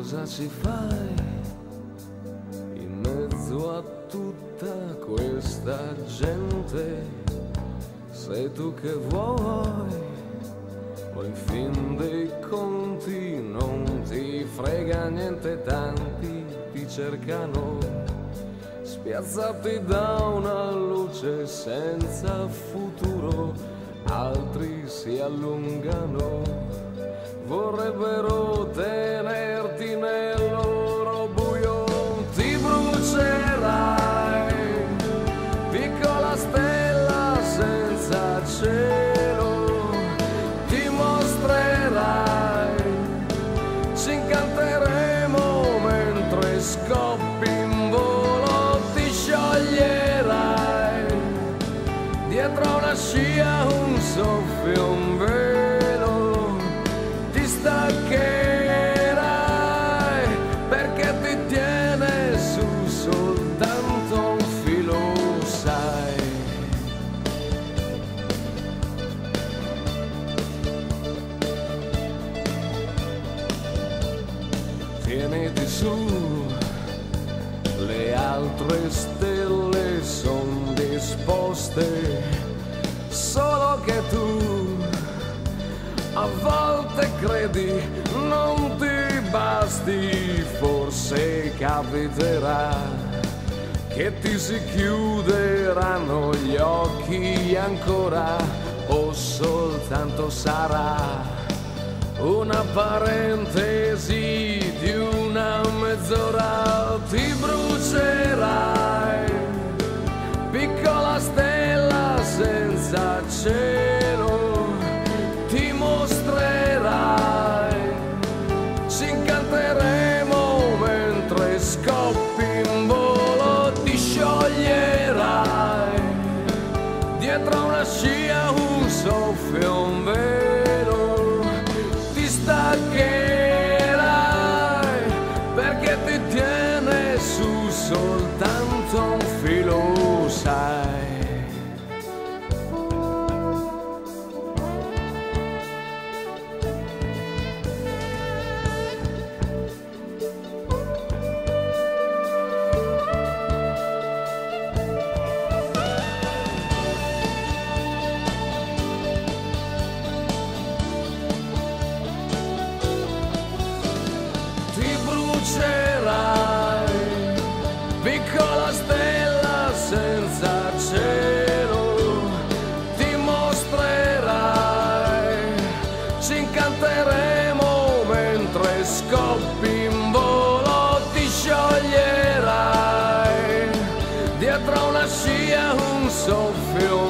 cosa ci fai in mezzo a tutta questa gente? Sei tu che vuoi, o in fin dei conti non ti frega niente, tanti ti cercano, spiazzati da una luce senza futuro, altri si allungano, vorrebbero tenerti nel loro buio. Ti brucerai, piccola stella senza cielo, ti mostrerai, ci incanteremo mentre scoppi in volo, ti scioglierai, dietro una scia un soffio, un velo, ti staccherai perché ti tiene su soltanto un filo, sai. Tieniti su, le altre stelle son disposte, solo che tu a volte credi non ti basti, forse capiterà che ti si chiuderanno gli occhi ancora, o soltanto sarà una parentesi di una mezz'ora. Ti brucerai, piccola stella senza cielo, ti mostrerai, ci incanteremo mentre scoppi in volo, ti scioglierai, dietro una scia un soffio, un velo, ti staccherai perché ti tiene su soltanto un filo, sai. Piccola stella senza cielo, ti mostrerai, ci incanteremo mentre scoppi in volo, ti scioglierai, dietro una scia un soffio,